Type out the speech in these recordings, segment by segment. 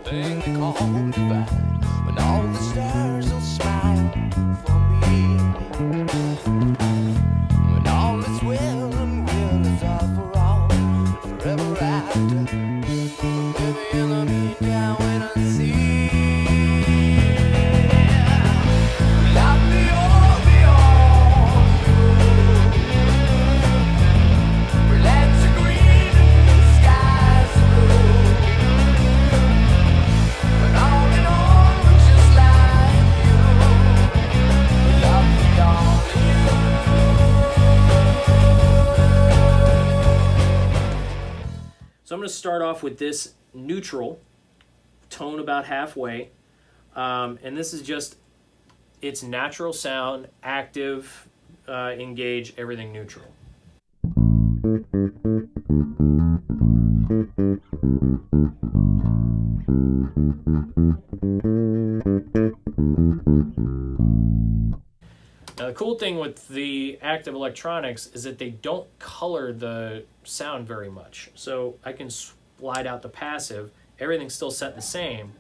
the thing they call divine, when all the stars will smile for me, when all is well and will is all for all, forever after. Baby, in the meantime, wait and see. Love me all beyond you. Lands are green and skies are blue. But all in all, we're just like you. Love beyond you. So I'm going to start off with this neutral tone about halfway, and this is just its natural sound, active, engage, everything neutral. Now the cool thing with the active electronics is that they don't color the sound very much. So I can slide out the passive, everything's still set the same.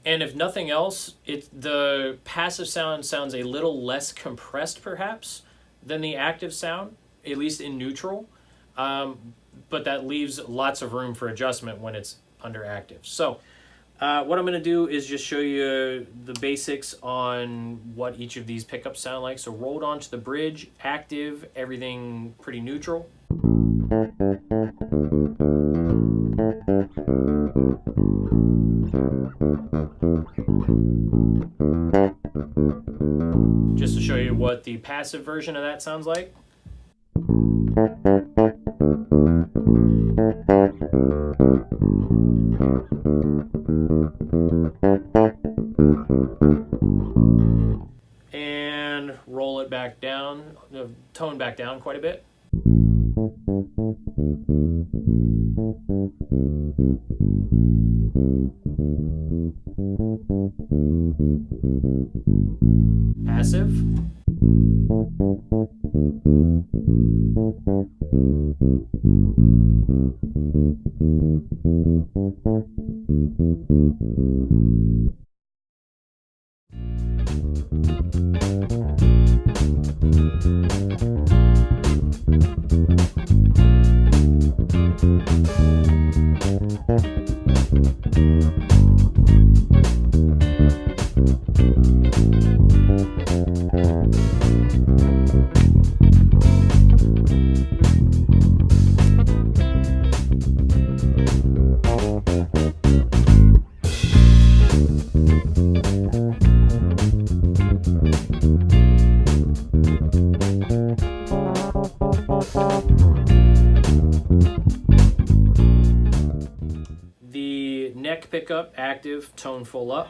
And if nothing else, the passive sound sounds a little less compressed perhaps than the active sound, at least in neutral, but that leaves lots of room for adjustment when it's under active. So what I'm going to do is just show you the basics on what each of these pickups sound like. So rolled onto the bridge, active, everything pretty neutral. Just to show you what the passive version of that sounds like. And roll it back down, tone back down quite a bit. Passive. The neck pickup, active, tone full up.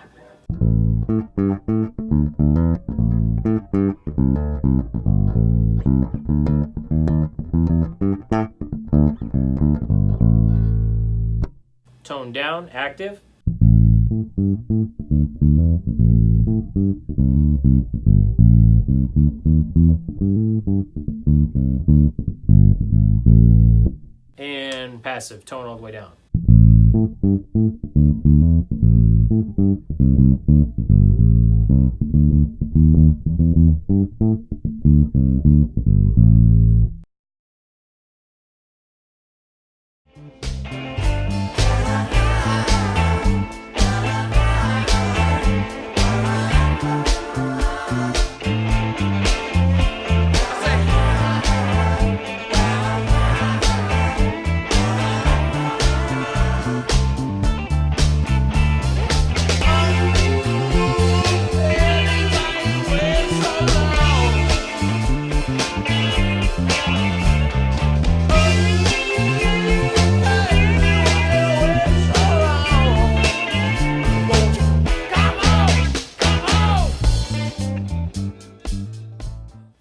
Tone down, active. And passive, tone all the way down.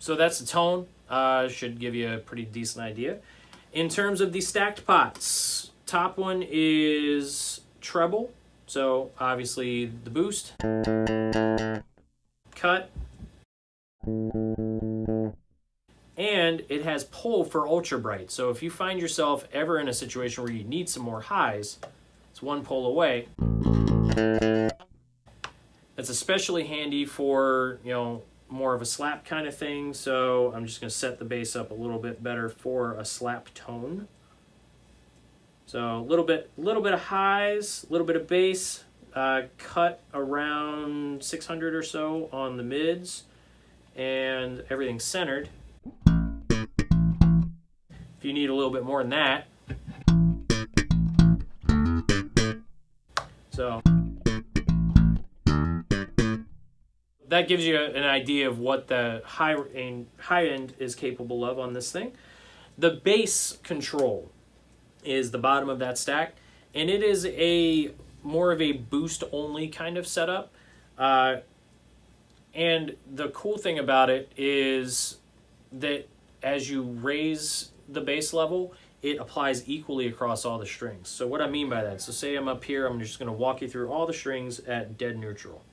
So that's the tone. Should give you a pretty decent idea. In terms of the stacked pots, top one is treble, So obviously the boost, cut, and it has pull for ultra bright. So if you find yourself ever in a situation where you need some more highs, it's one pull away. That's especially handy for, more of a slap kind of thing. So I'm just going to set the bass up a little bit better for a slap tone. So a little bit of highs, a little bit of bass, cut around 600 or so on the mids, and everything centered. If you need a little bit more than that, so that gives you an idea of what the high end is capable of on this thing. The bass control is the bottom of that stack, and it is a more of a boost only kind of setup. And the cool thing about it is that as you raise the bass level, it applies equally across all the strings. So what I mean by that, so say I'm up here, I'm just going to walk you through all the strings at dead neutral.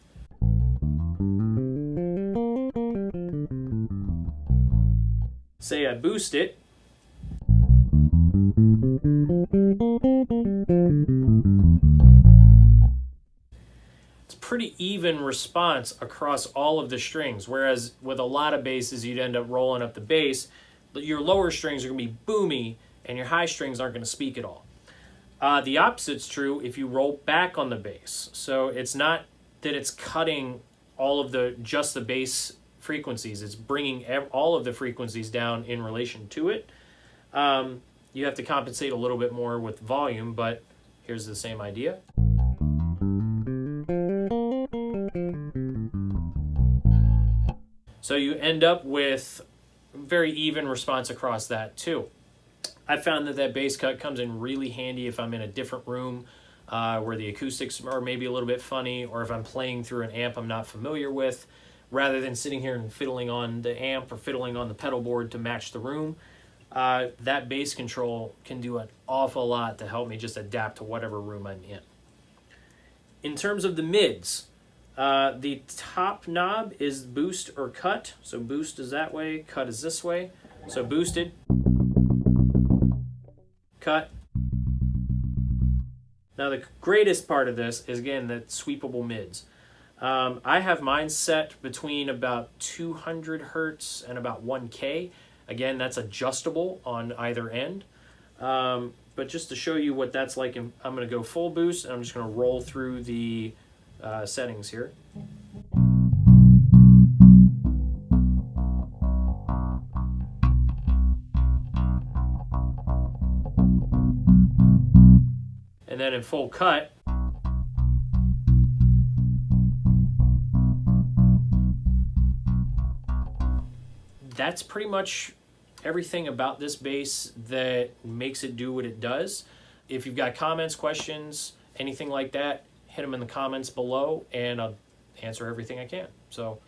Say I boost it. It's pretty even response across all of the strings, whereas with a lot of basses you'd end up rolling up the bass. Your lower strings are going to be boomy and your high strings aren't going to speak at all. The opposite's true if you roll back on the bass. So it's not that it's cutting all of just the bass frequencies, it's bringing all of the frequencies down in relation to it. You have to compensate a little bit more with volume, but here's the same idea. So you end up with very even response across that too. I found that bass cut comes in really handy if I'm in a different room where the acoustics are maybe a little bit funny, or if I'm playing through an amp I'm not familiar with, rather than sitting here and fiddling on the amp or fiddling on the pedal board to match the room. That bass control can do an awful lot to help me just adapt to whatever room I'm in. In terms of the mids, the top knob is boost or cut. So boost is that way, cut is this way. So boosted, cut. Now the greatest part of this is, again, the sweepable mids. I have mine set between about 200 hertz and about 1K. Again, that's adjustable on either end. But just to show you what that's like, I'm going to go full boost, and I'm just going to roll through the settings here. And then in full cut, that's pretty much everything about this bass that makes it do what it does. If you've got comments, questions, anything like that, hit them in the comments below and I'll answer everything I can. So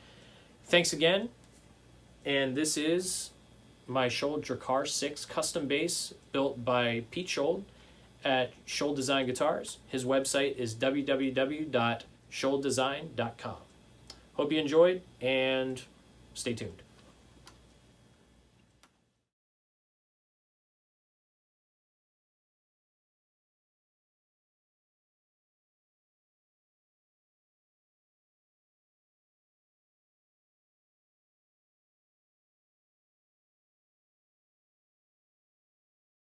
thanks again. And this is my Skjold Drakkar 6 custom bass built by Pete Skjold at Skjold Design Guitars. His website is www.skjolddesign.com. Hope you enjoyed and stay tuned.